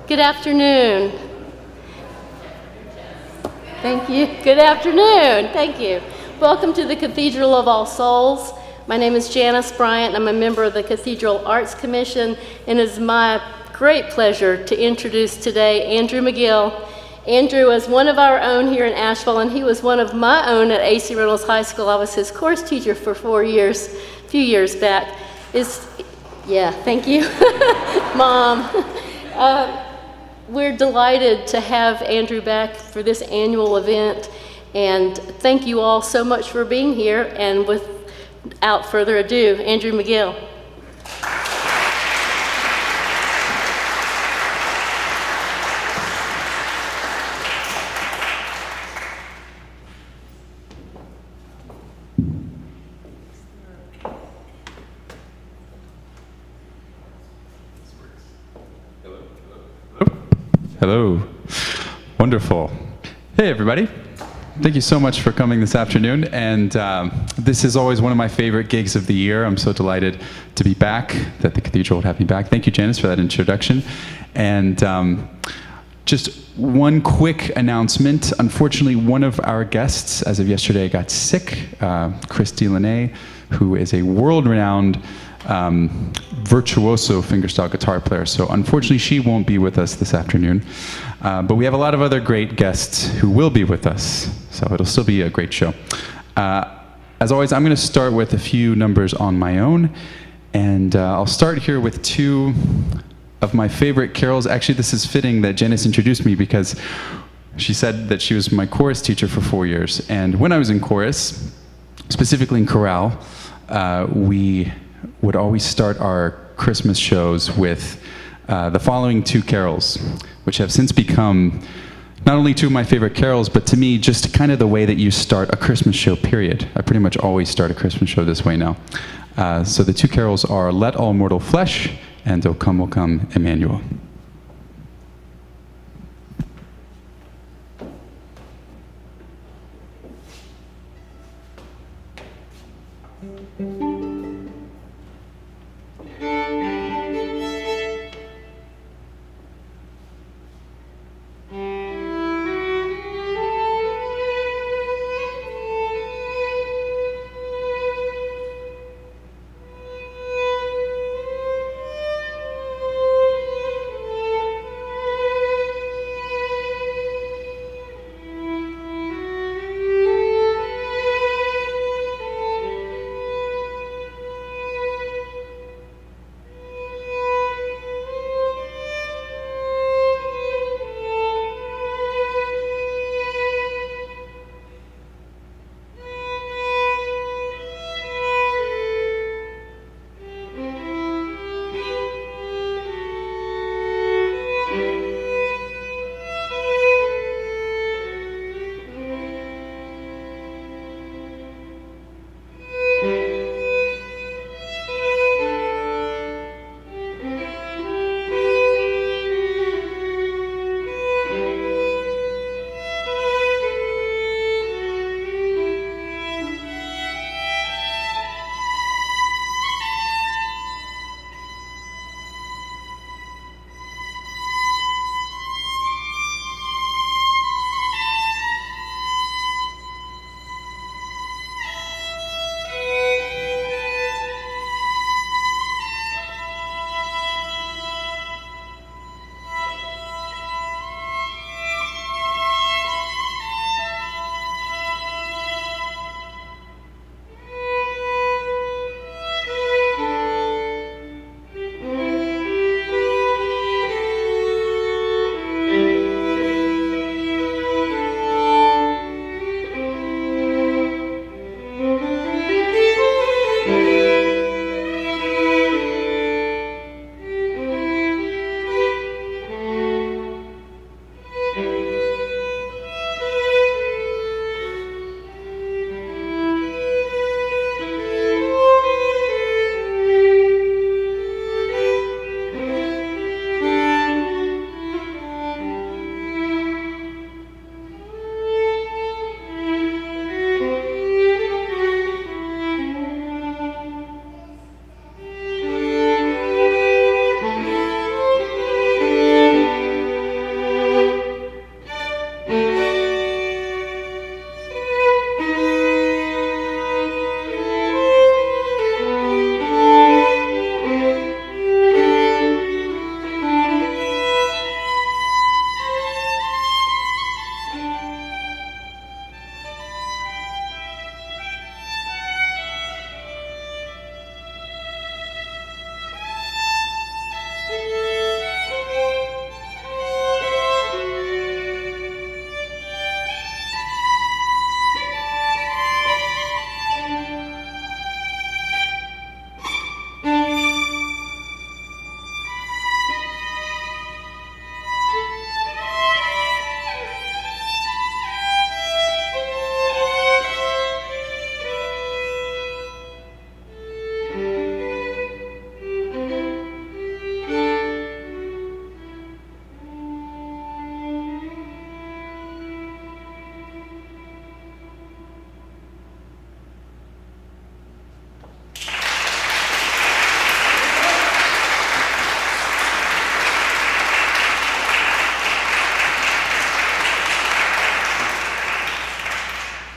Good afternoon. Thank you. Good afternoon. Thank you. Welcome to the Cathedral of All Souls. My name is Janice Bryant. I'm a member of the Cathedral Arts Commission, and it is my great pleasure to introduce today Andrew Magill. Andrew is one of our own here in Asheville, and he was one of my own at A.C. Reynolds High School. I was his course teacher for 4 years, a few years back. Yeah, thank you, Mom. We're delighted to have Andrew back for this annual event, and thank you all so much for being here. And without further ado, Andrew Magill. Hello. Wonderful. Hey, everybody. Thank you so much for coming this afternoon. And this is always one of my favorite gigs of the year. I'm so delighted to be back, that the Cathedral would have me back. Thank you, Janice, for that introduction. And just one quick announcement. Unfortunately, one of our guests, as of yesterday, got sick, Christy Lene, who is a world-renowned virtuoso fingerstyle guitar player. So unfortunately, she won't be with us this afternoon. But we have a lot of other great guests who will be with us. So it'll still be a great show. As always, I'm going to start with a few numbers on my own. And I'll start here with two of my favorite carols. Actually, this is fitting that Janice introduced me because she said that she was my chorus teacher for 4 years. And when I was in chorus, specifically in chorale, we would always start our Christmas shows with the following two carols, which have since become not only two of my favorite carols, but to me, just kind of the way that you start a Christmas show, period. I pretty much always start a Christmas show this way now. So the two carols are Let All Mortal Flesh and O Come, Emmanuel.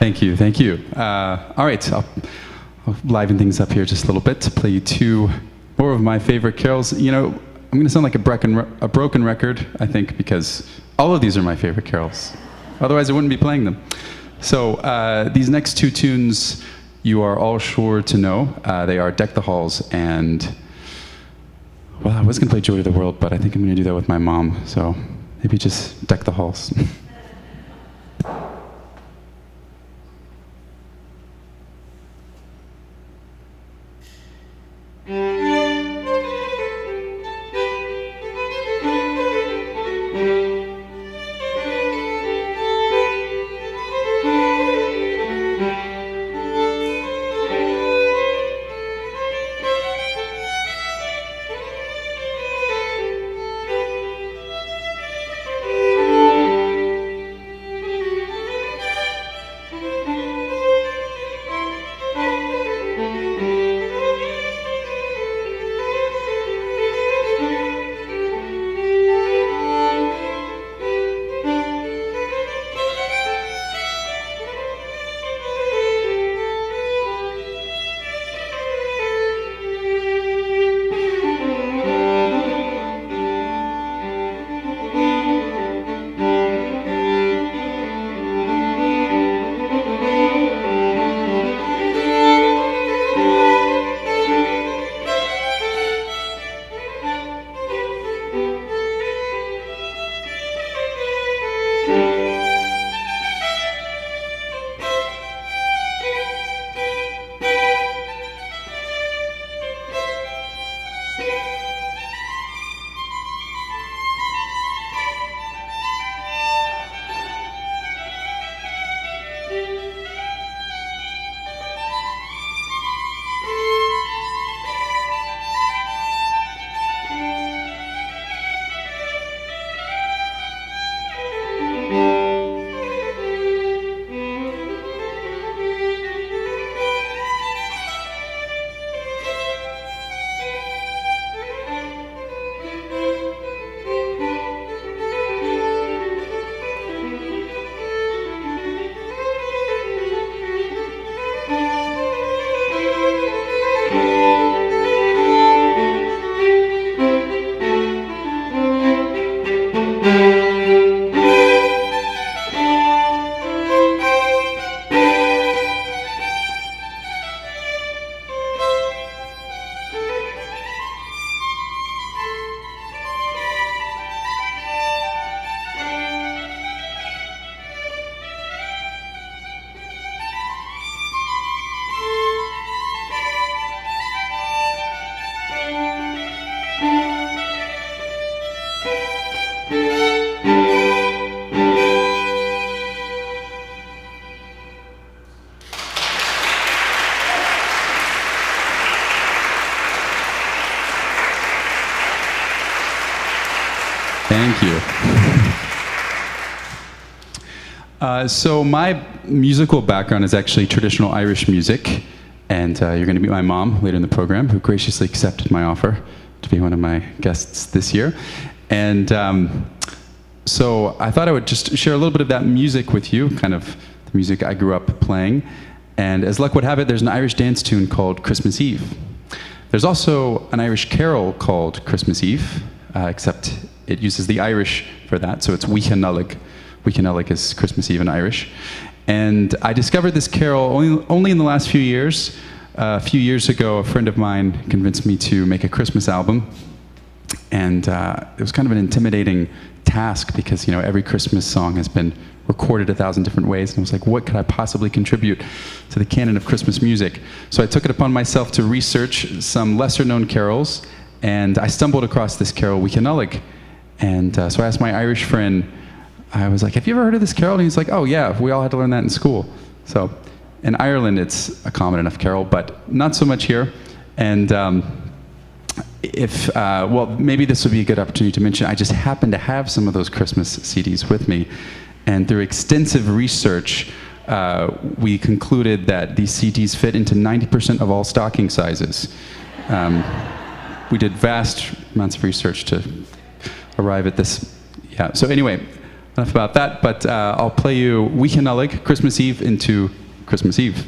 thank you, thank you. All right, I'll liven things up here just a little bit to play you two more of my favorite carols. You know, I'm going to sound like a broken record, I think, because all of these are my favorite carols. Otherwise, I wouldn't be playing them. So these next two tunes, you are all sure to know. They are Deck the Halls and, well, I was going to play Joy to the World, but I think I'm going to do that with my mom. So maybe just Deck the Halls. Thank you. So my musical background is actually traditional Irish music, and you're going to meet my mom later in the program, who graciously accepted my offer to be one of my guests this year. And so I thought I would just share a little bit of that music with you, kind of the music I grew up playing. And as luck would have it, there's an Irish dance tune called Christmas Eve. There's also an Irish carol called Christmas Eve, except it uses the Irish for that, so it's Weechanullig. Weechanullig is Christmas Eve in Irish. And I discovered this carol only in the last few years. A few years ago, a friend of mine convinced me to make a Christmas album. And it was kind of an intimidating task because, you know, every Christmas song has been recorded 1,000 different ways. And I was like, what could I possibly contribute to the canon of Christmas music? So I took it upon myself to research some lesser-known carols, and I stumbled across this carol, Weechanullig. And so I asked my Irish friend, I was like, have you ever heard of this carol? And he's like, oh yeah, we all had to learn that in school. So in Ireland, it's a common enough carol, but not so much here. And well, maybe this would be a good opportunity to mention, I just happen to have some of those Christmas CDs with me. And through extensive research, we concluded that these CDs fit into 90% of all stocking sizes. We did vast amounts of research to arrive at this. Yeah. So anyway, enough about that, but I'll play you Weechanullig, Christmas Eve, into Christmas Eve.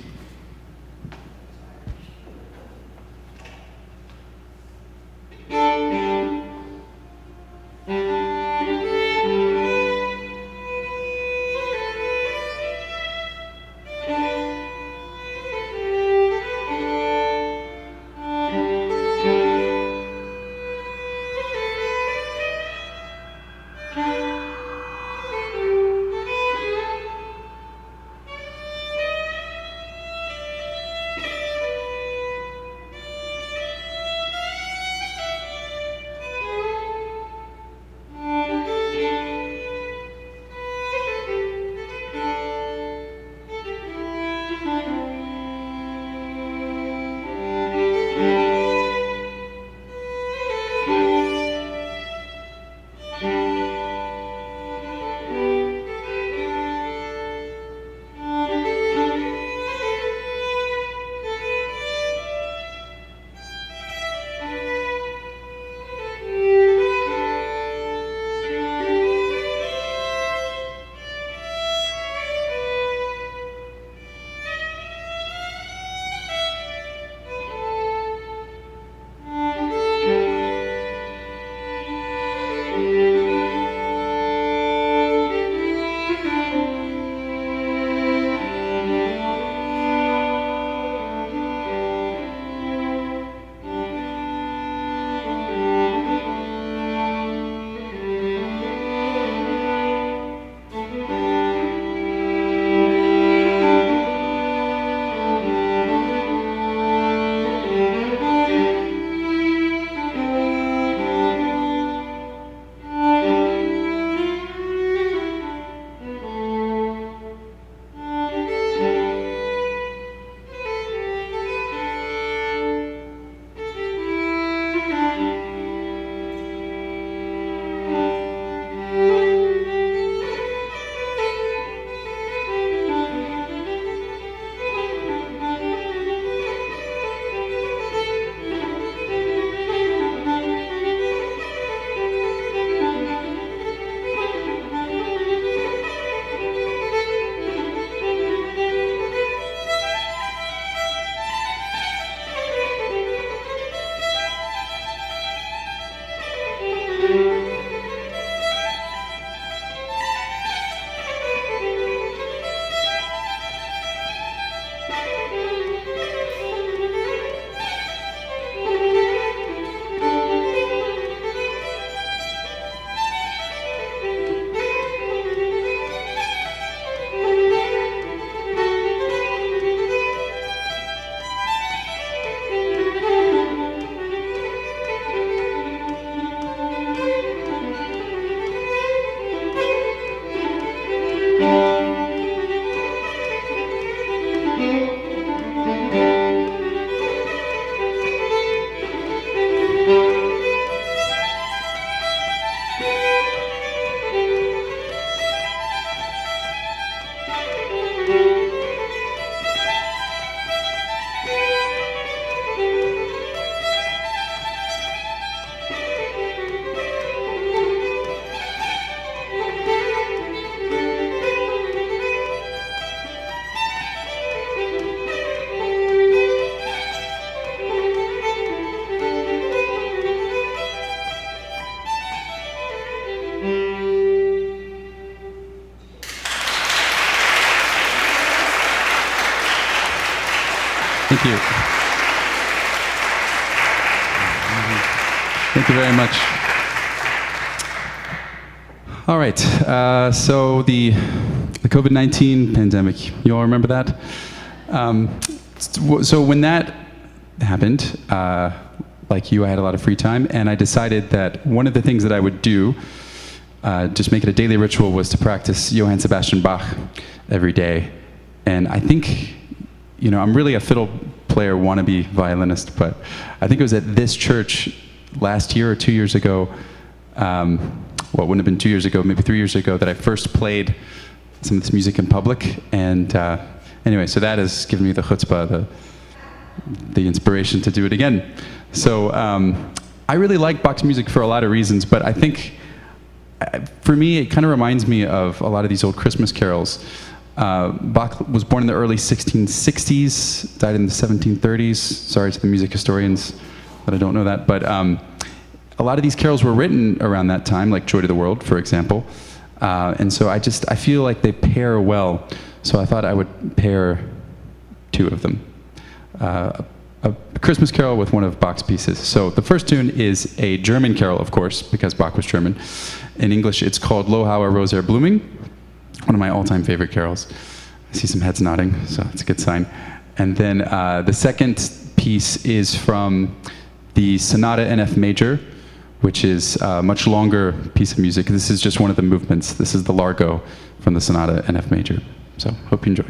Thank you. Thank you very much. All right, so the COVID-19 pandemic, you all remember that? So when that happened, like you, I had a lot of free time, and I decided that one of the things that I would do, just make it a daily ritual, was to practice Johann Sebastian Bach every day. And I think, you know, I'm really a fiddle player, wannabe violinist, but I think it was at this church last year or 2 years ago, well, it wouldn't have been 2 years ago, maybe 3 years ago, that I first played some of this music in public. And anyway, so that has given me the chutzpah, the inspiration to do it again. So I really like Bach's music for a lot of reasons, but I think for me, it kind of reminds me of a lot of these old Christmas carols. Bach was born in the early 1660s, died in the 1730s. Sorry to the music historians that I don't know that, but a lot of these carols were written around that time, like Joy to the World, for example. And so I feel like they pair well. So I thought I would pair two of them. A Christmas carol with one of Bach's pieces. So the first tune is a German carol, of course, because Bach was German. In English, it's called Lo how a Rose are Blooming, one of my all-time favorite carols. I see some heads nodding, so that's a good sign. And then the second piece is from the Sonata in F major, which is a much longer piece of music. This is just one of the movements. This is the Largo from the Sonata in F major. So hope you enjoy.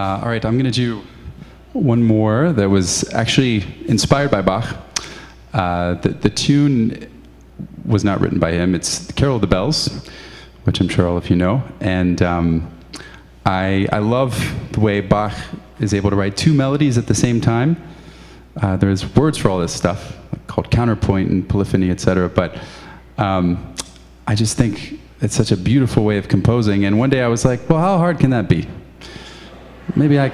All right, I'm going to do one more that was actually inspired by Bach. The tune was not written by him. It's Carol of the Bells, which I'm sure all of you know. And I love the way Bach is able to write two melodies at the same time. There's words for all this stuff, called counterpoint and polyphony, etc. But I just think it's such a beautiful way of composing. And one day I was like, well, how hard can that be? Maybe I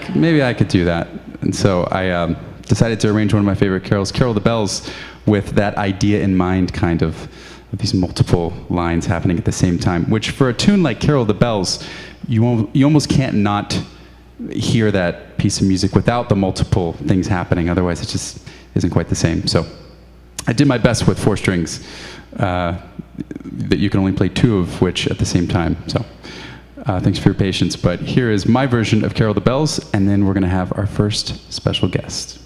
could do that. And so I decided to arrange one of my favorite carols, Carol of the Bells, with that idea in mind, kind of these multiple lines happening at the same time, which for a tune like Carol of the Bells, you almost can't not hear that piece of music without the multiple things happening. Otherwise, it just isn't quite the same. So I did my best with four strings that you can only play two of which at the same time. So thanks for your patience. But here is my version of Carol of the Bells, and then we're going to have our first special guest.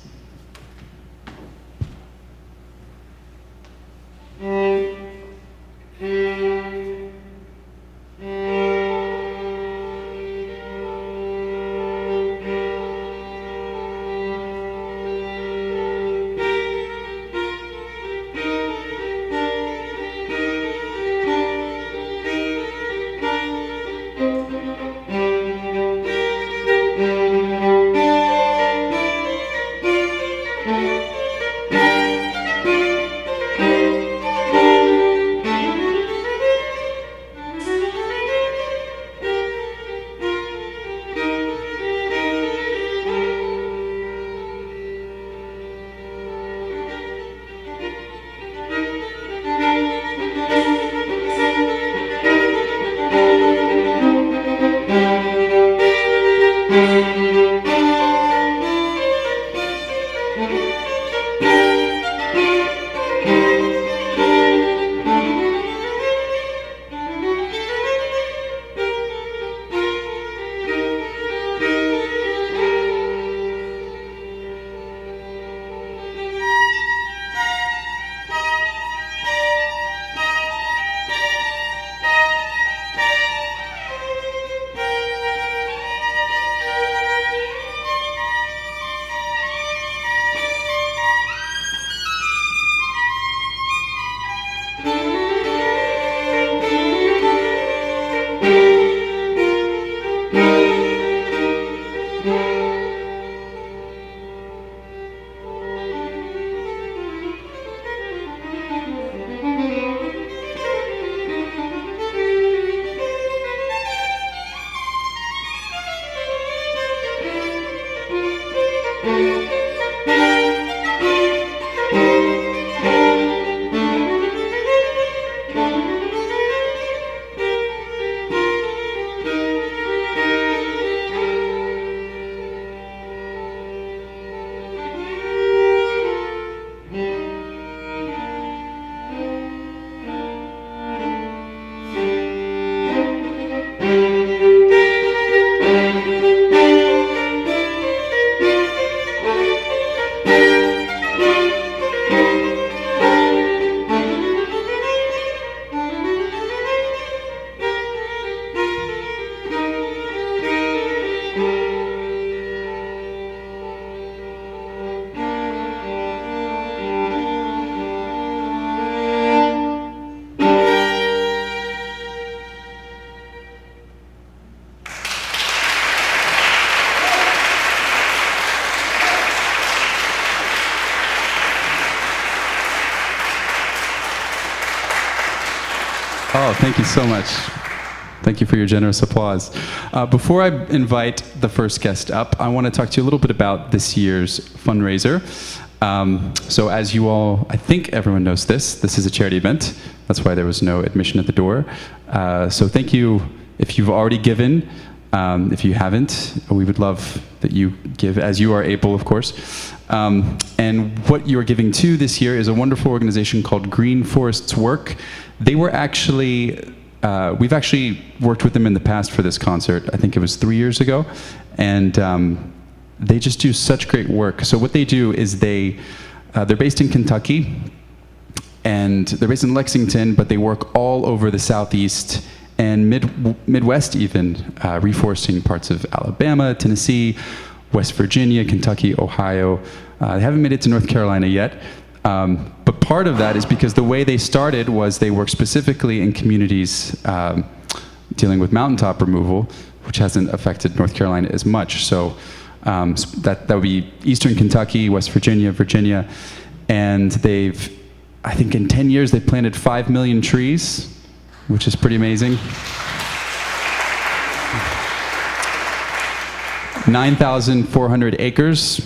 Oh, thank you so much. Thank you for your generous applause. Before I invite the first guest up, I want to talk to you a little bit about this year's fundraiser. So as you all, I think everyone knows this is a charity event. That's why there was no admission at the door. So thank you if you've already given. If you haven't, we would love that you give as you are able, of course. And what you are giving to this year is a wonderful organization called Green Forests Work. They were actually, we've actually worked with them in the past for this concert. I think it was 3 years ago. And they just do such great work. So what they do is they're based in Kentucky, and they're based in Lexington, but they work all over the Southeast and Midwest even, reforesting parts of Alabama, Tennessee, West Virginia, Kentucky, Ohio. They haven't made it to North Carolina yet. But part of that is because the way they started was they worked specifically in communities dealing with mountaintop removal, which hasn't affected North Carolina as much. So that would be Eastern Kentucky, West Virginia, Virginia. And I think in 10 years, they've planted 5 million trees, which is pretty amazing. 9,400 acres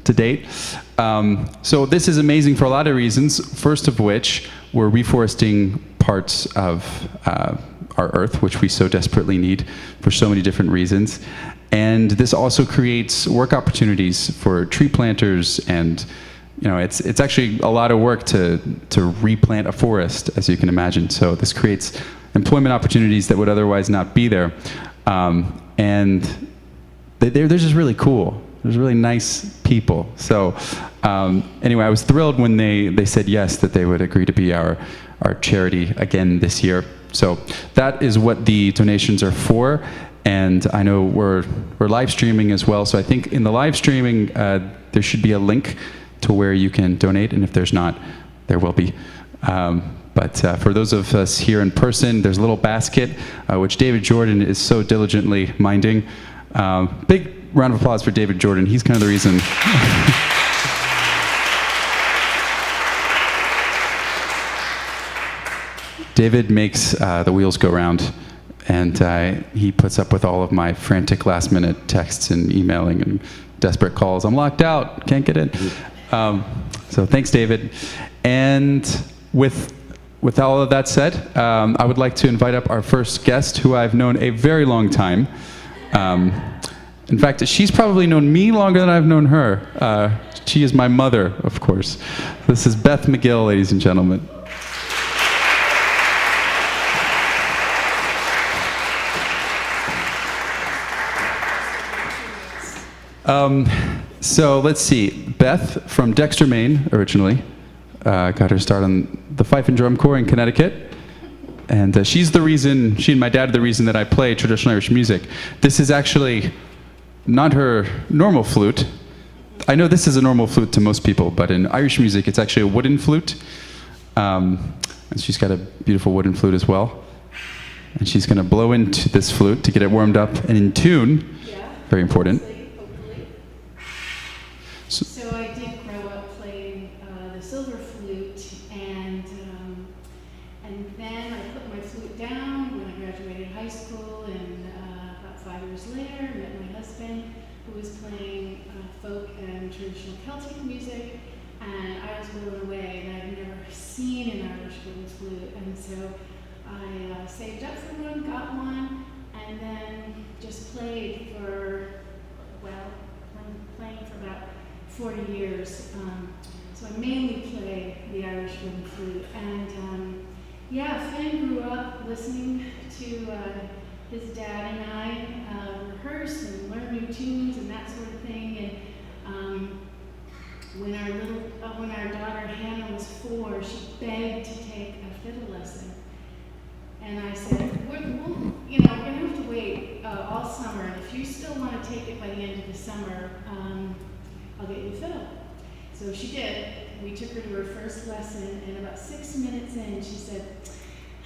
to date. So this is amazing for a lot of reasons, first of which we're reforesting parts of our earth, which we so desperately need for so many different reasons. And this also creates work opportunities for tree planters, and it's actually a lot of work to replant a forest, as you can imagine. So this creates employment opportunities that would otherwise not be there. And they're just really cool. There's really nice people. So anyway, I was thrilled when they said yes, that they would agree to be our charity again this year. So that is what the donations are for. And I know we're live streaming as well. So I think in the live streaming, there should be a link to where you can donate. And if there's not, there will be. But for those of us here in person, there's a little basket, which David Jordan is so diligently minding. Big round of applause for David Jordan. He's kind of the reason. David makes the wheels go round, and he puts up with all of my frantic last-minute texts and emailing and desperate calls. I'm locked out, can't get in. So thanks, David. And with all of that said, I would like to invite up our first guest, who I've known a very long time. In fact, she's probably known me longer than I've known her. She is my mother, of course. This is Beth Magill, ladies and gentlemen. So let's see. Beth, from Dexter, Maine, originally, got her start on the Fife and Drum Corps in Connecticut. And she and my dad are the reason that I play traditional Irish music. This is actually not her normal flute. I know this is a normal flute to most people, but in Irish music, it's actually a wooden flute. And she's got a beautiful wooden flute as well. And she's going to blow into this flute to get it warmed up and in tune. Yeah. Very important. Hopefully. So I did grow up playing the silver flute, and then I put my flute down when I graduated high school, and about 5 years later, met my husband, who was playing folk and traditional Celtic music, and I was blown away, and I'd never seen an Irish wooden flute, and so I saved up for one, got one, and then just played I'm playing for about 40 years. So I mainly play the Irish wooden flute, and Finn grew up listening to his dad and I rehearse and learn new tunes and that sort of thing. And when our daughter Hannah was 4, she begged to take a fiddle lesson. And I said, we're going to have to wait all summer. And if you still want to take it by the end of the summer, I'll get you a fiddle. So she did. We took her to her first lesson, and about 6 minutes in, she said,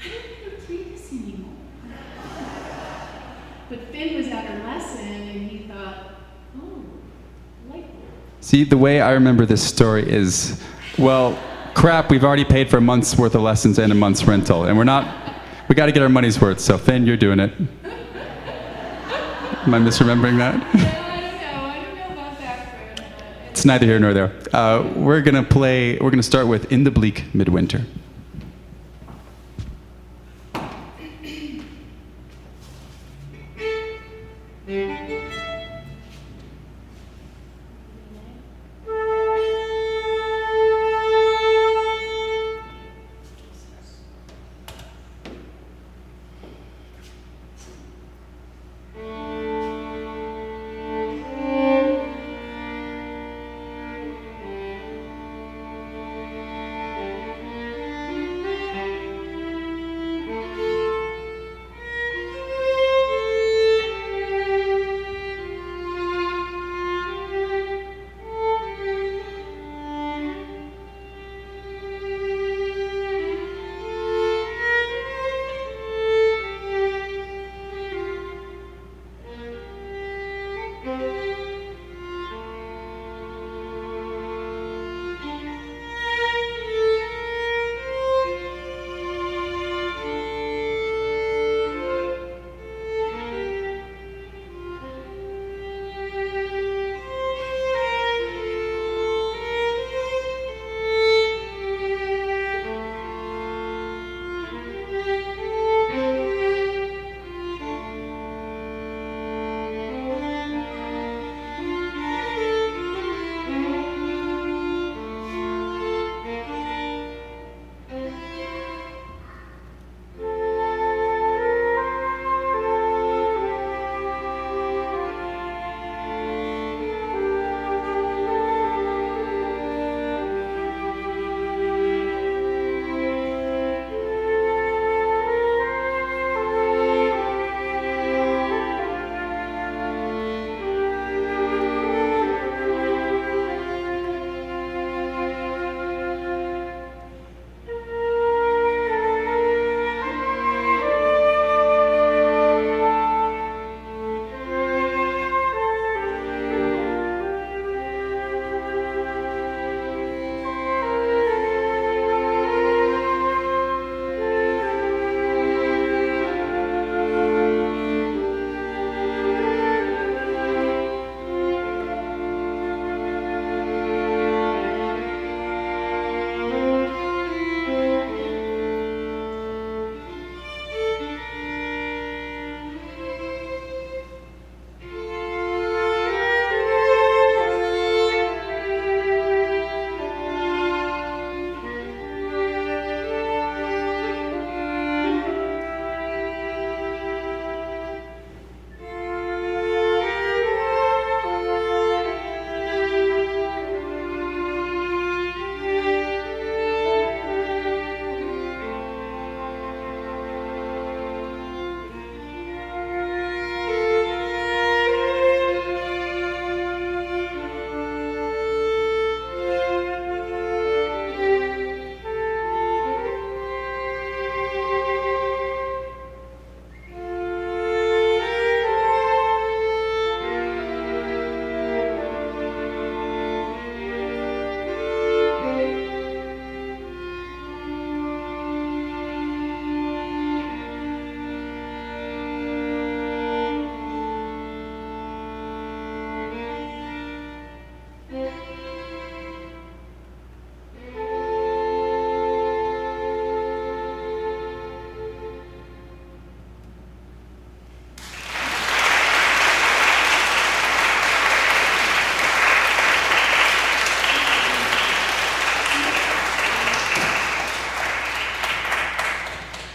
I don't want to play this anymore. But Finn was at her lesson, and he thought, oh, light bulb. See, the way I remember this story is, well, crap, we've already paid for a month's worth of lessons and a month's rental, and we got to get our money's worth, so Finn, you're doing it. Am I misremembering that? I don't know about that, Finn. It's neither here nor there. We're going to start with In the Bleak Midwinter.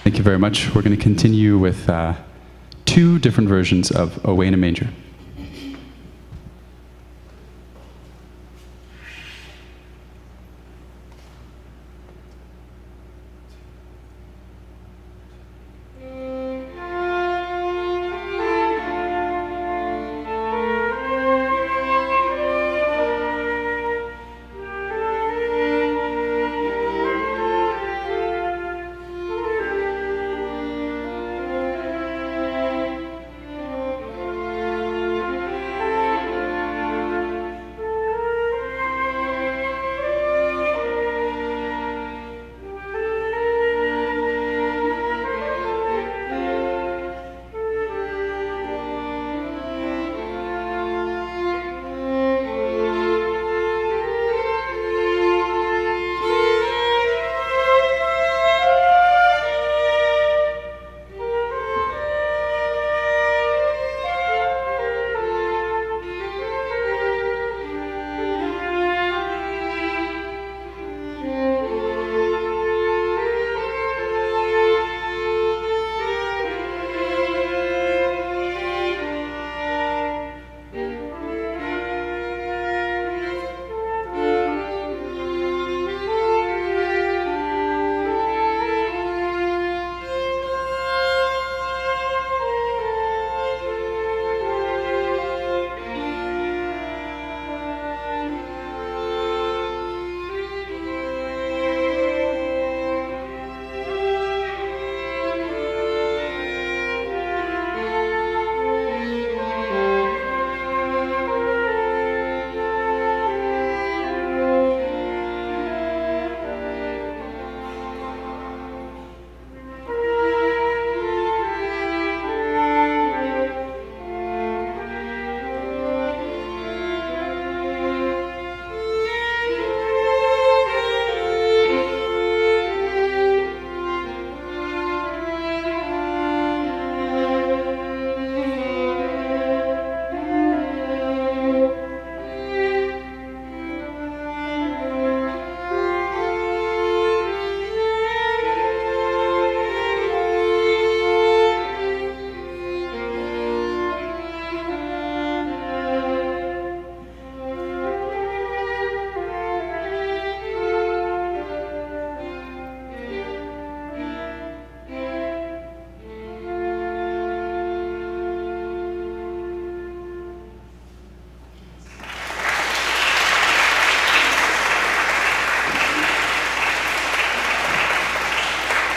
Thank you very much. We're going to continue with two different versions of Away in a Manger.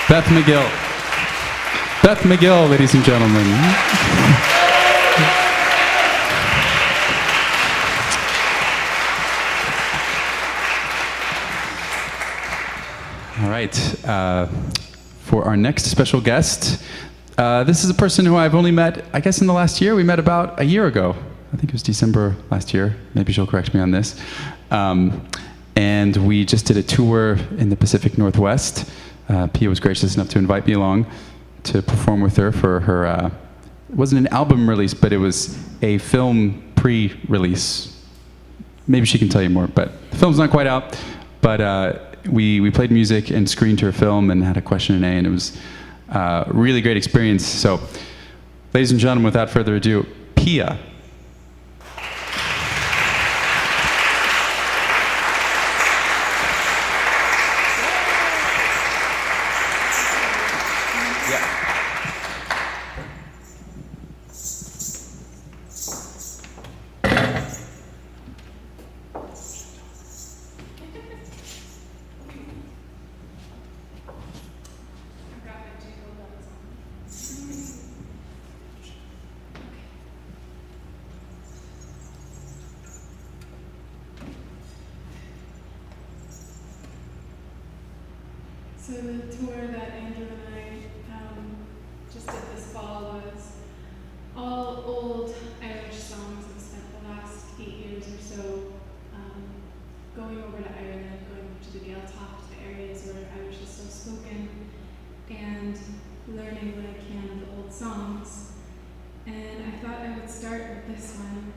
Beth Magill. Beth Magill, ladies and gentlemen. All right. For our next special guest, this is a person who I've only met, I guess, in the last year. We met about a year ago. I think it was December last year. Maybe she'll correct me on this. And we just did a tour in the Pacific Northwest. Pia was gracious enough to invite me along to perform with her for her, it wasn't an album release, but it was a film pre-release. Maybe she can tell you more, but the film's not quite out. But we played music and screened her film and had a question and A, and it was a really great experience. So, ladies and gentlemen, without further ado, Pia. So the tour that Andrew and I just did this fall was all old Irish songs. We spent the last 8 years or so going over to Ireland, going over to the Gaeltacht, the areas where Irish is still spoken, and learning what I can of the old songs. And I thought I would start with this one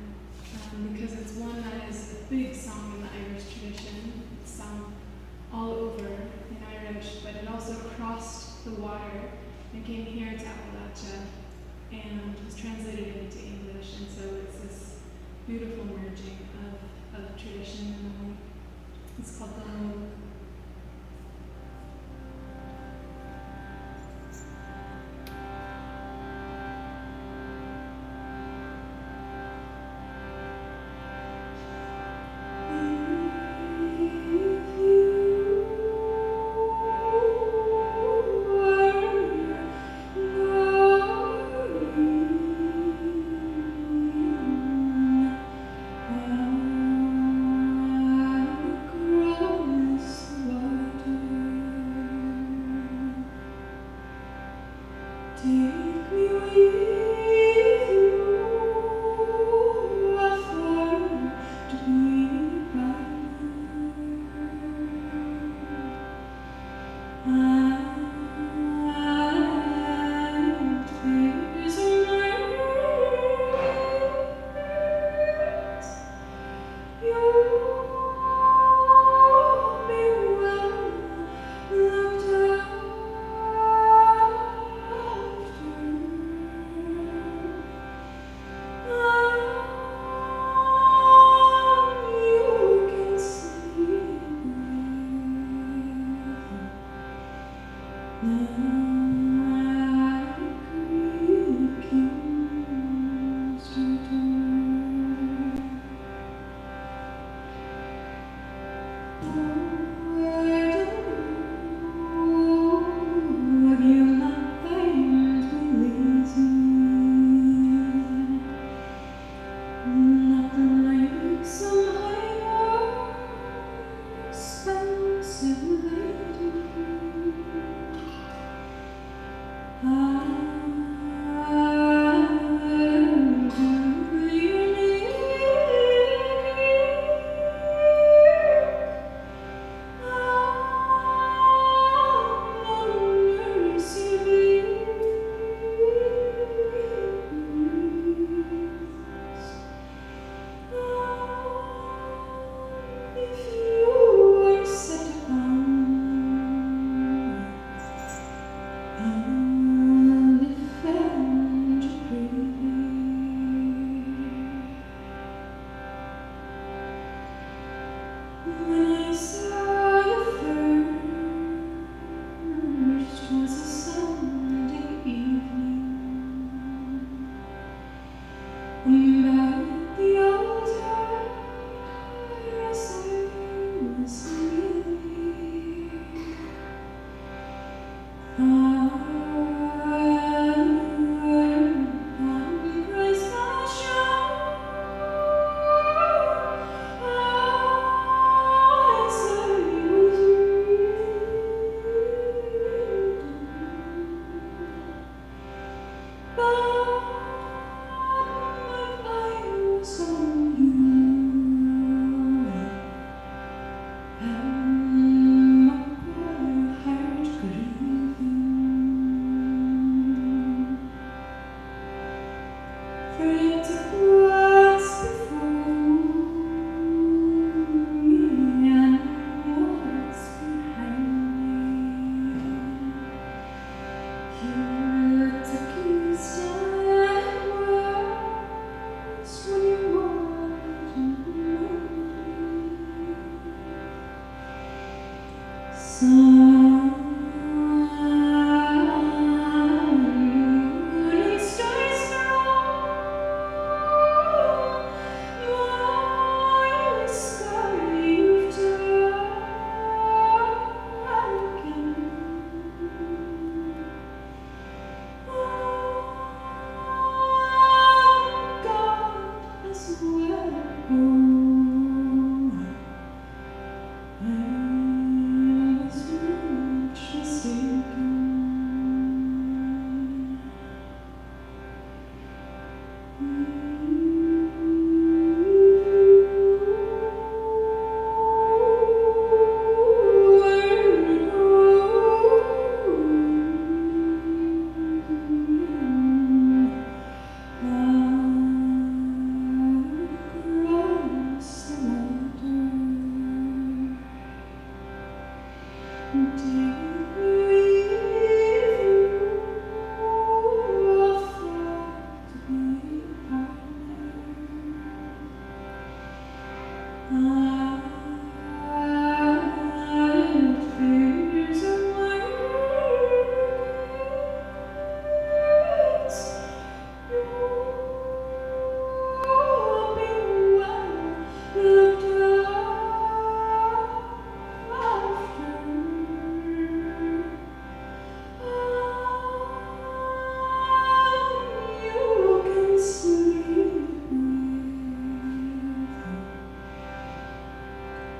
because it's one that is a big song in the Irish tradition. It's sung all over in Irish, but it also crossed the water it came here to Appalachia and was translated into English, and so it's this beautiful merging of tradition and life. It's called the Home.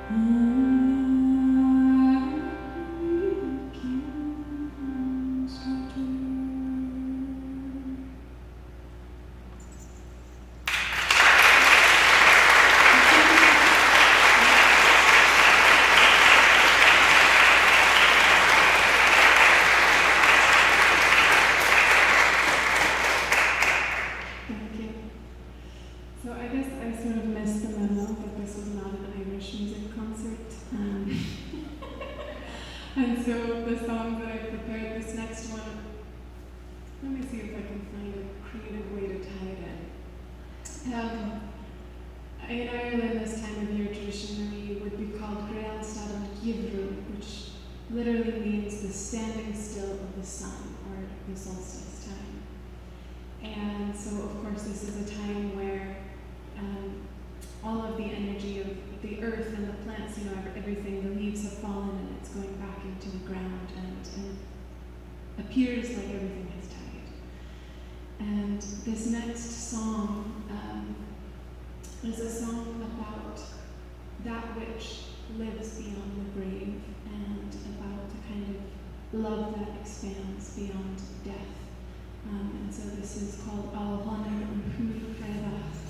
Thank you. So I guess I sort of missed the memo that this was not an Irish music concert. And so the songs that I prepared, this next one, let me see if I can find a creative way to tie it in. In Ireland, this time of year, traditionally would be called Greal Stadam Givru, which literally means the standing still of the sun, or the solstice time. And so, of course, this is a time where all of the energy of the earth and the plants, everything, the leaves have fallen and it's going back into the ground and appears like everything has died. And this next song is a song about that which lives beyond the grave and about the kind of love that expands beyond death. And so this is called Al Honor Unhur Credas.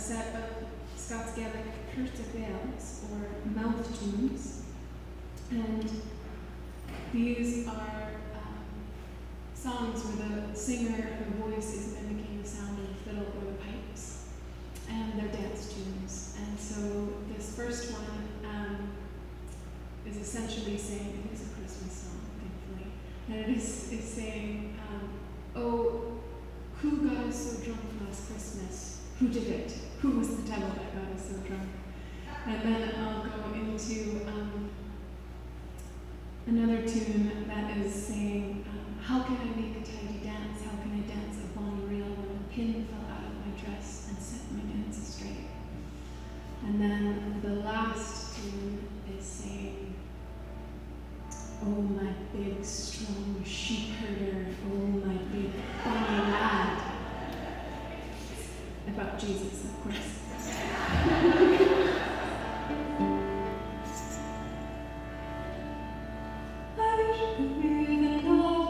a set of Scots Gaelic curtebales, or mouth tunes. And these are songs where the singer, the voice is mimicking the sound of the fiddle or the pipes. And they're dance tunes. And so this first one is essentially saying, it is a Christmas song, thankfully, and it is saying, oh, who got us so drunk last Christmas? Who did it? Who was the devil that got us so drunk? And then I'll go into another tune that is saying, how can I make a tidy dance? How can I dance a bonny reel when a pin fell out of my dress and set my dance straight? And then the last tune is saying, oh my big strong sheep herder, oh my big bonny lad. About Jesus, of course. I wish I could breathe and love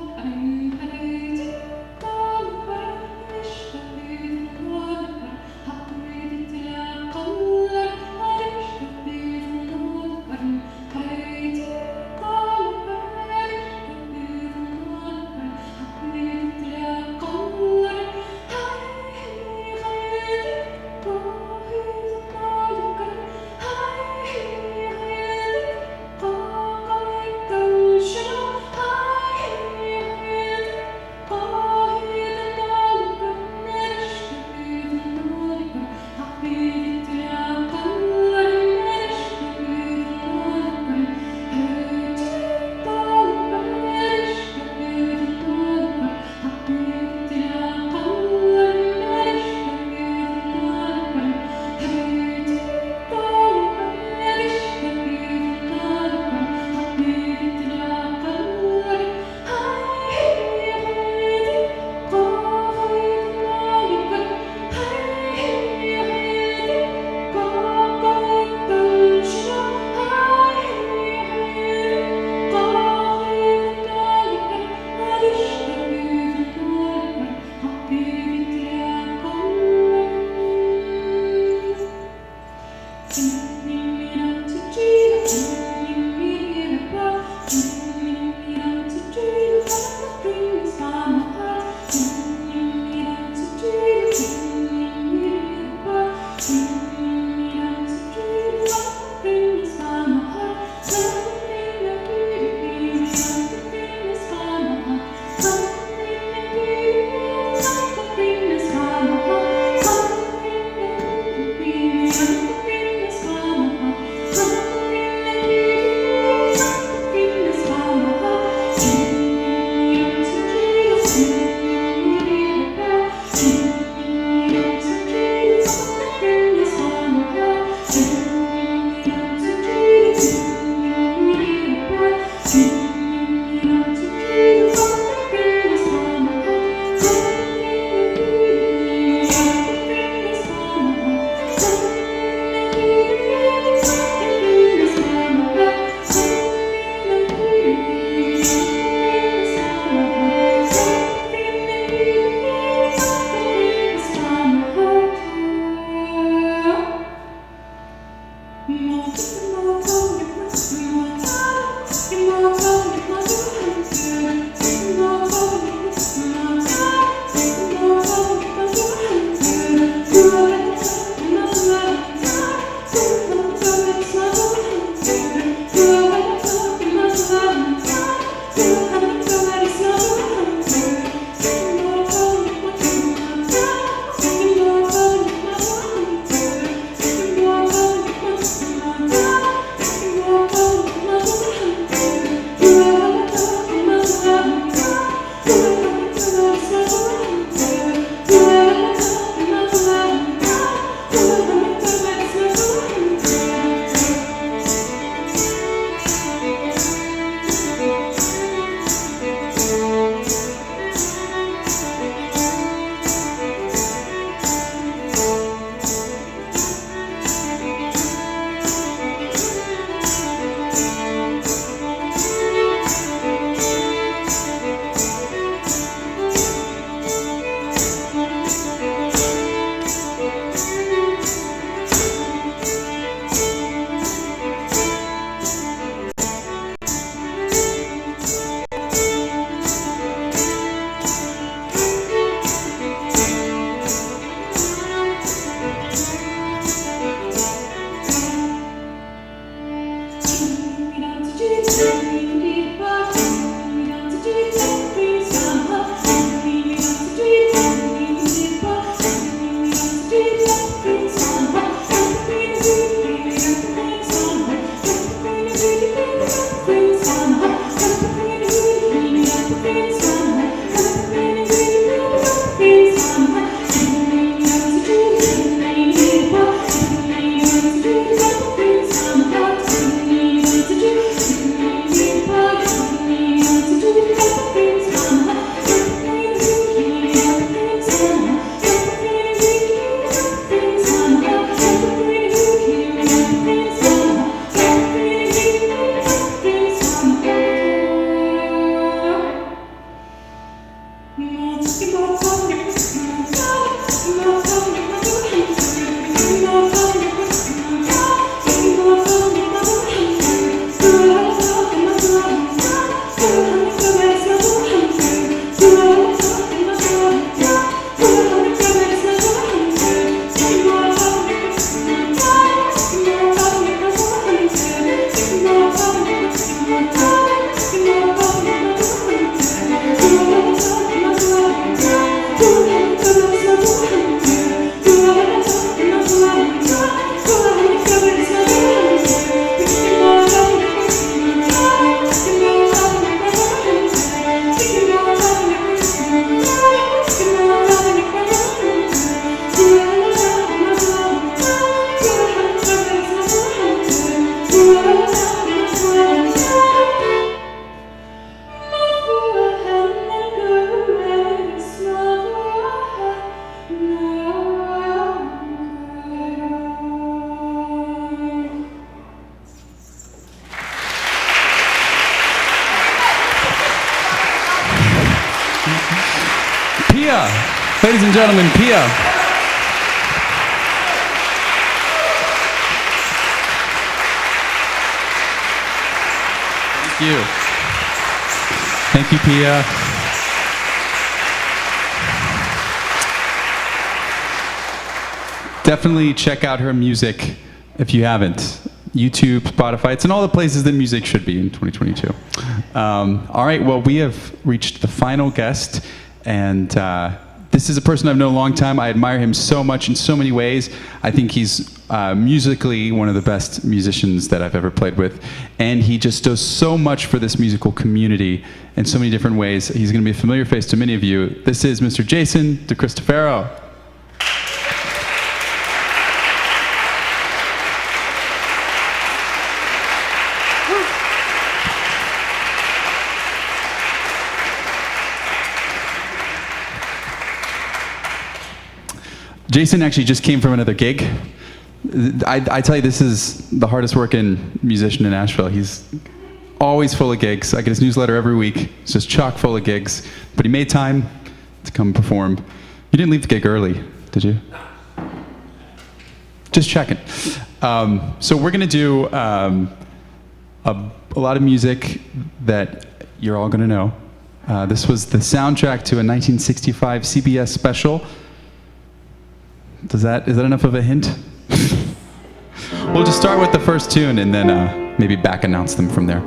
Pia, ladies and gentlemen, Pia. Thank you. Thank you, Pia. Definitely check out her music if you haven't. YouTube, Spotify, it's in all the places that music should be in 2022. All right, well, we have reached the final guest, and this is a person I've known a long time. I admire him so much in so many ways. I think he's musically one of the best musicians that I've ever played with, and he just does so much for this musical community in so many different ways. He's going to be a familiar face to many of you. This is Mr. Jason DeCristofaro. Jason actually just came from another gig. I tell you, this is the hardest working musician in Nashville. He's always full of gigs. I get his newsletter every week. It's just chock full of gigs. But he made time to come perform. You didn't leave the gig early, did you? Just checking. So we're going to do a lot of music that you're all going to know. This was the soundtrack to a 1965 CBS special. Is that enough of a hint? We'll just start with the first tune and then maybe back announce them from there.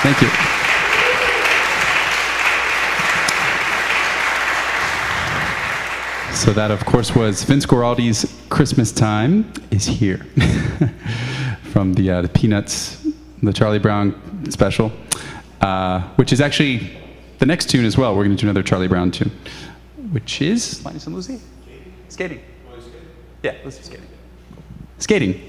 Thank you. So that, of course, was Vince Guaraldi's Christmas Time is Here from the Peanuts, the Charlie Brown special, which is actually the next tune as well. We're going to do another Charlie Brown tune, which is Linus and Lucy? Skating. Yeah, let's do skating. Skating.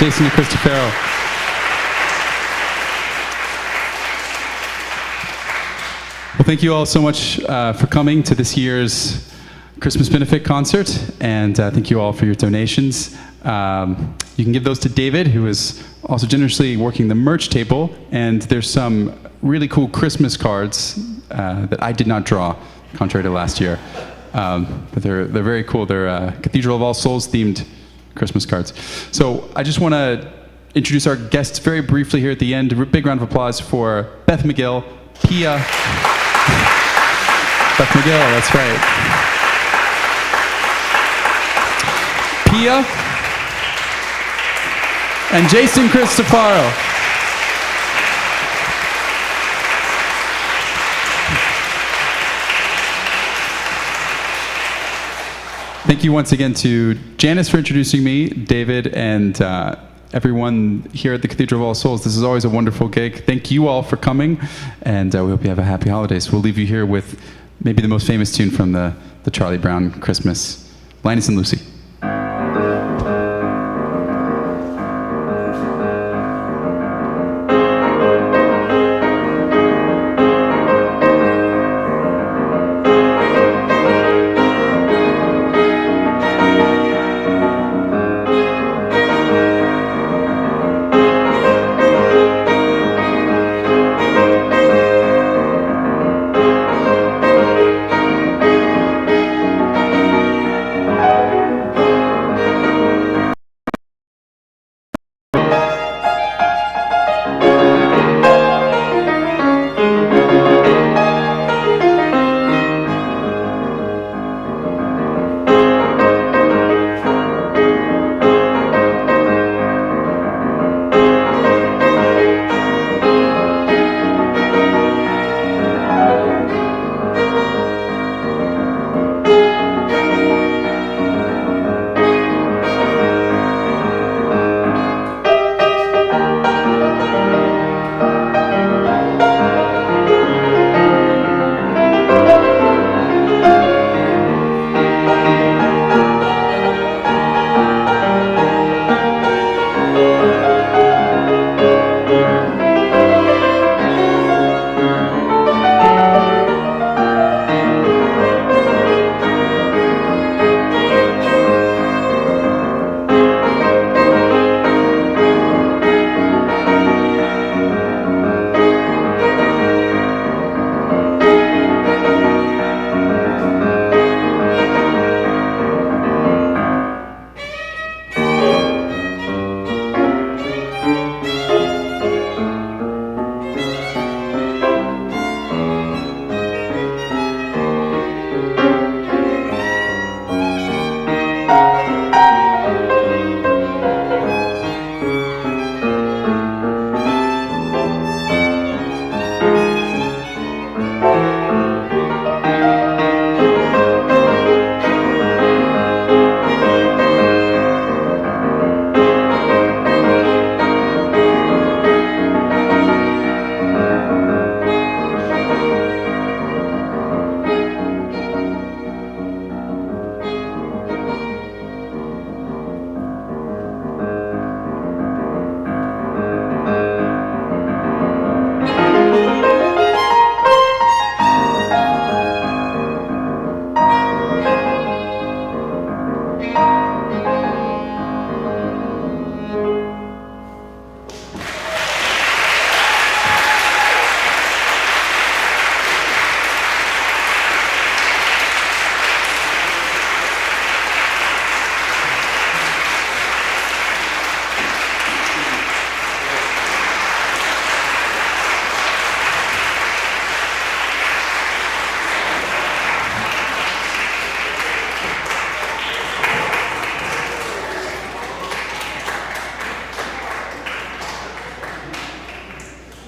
Jason and Christopher. Well, thank you all so much for coming to this year's Christmas benefit concert, and thank you all for your donations. You can give those to David, who is also generously working the merch table, and there's some really cool Christmas cards that I did not draw, contrary to last year. But they're very cool. They're Cathedral of All Souls themed Christmas cards. So I just want to introduce our guests very briefly here at the end. A big round of applause for Beth Magill, Pia. Beth Magill, that's right. Pia and Jason Cristofaro. Thank you once again to Janice for introducing me, David, and everyone here at the Cathedral of All Souls. This is always a wonderful gig. Thank you all for coming, and we hope you have a happy holidays. We'll leave you here with maybe the most famous tune from the Charlie Brown Christmas, Linus and Lucy.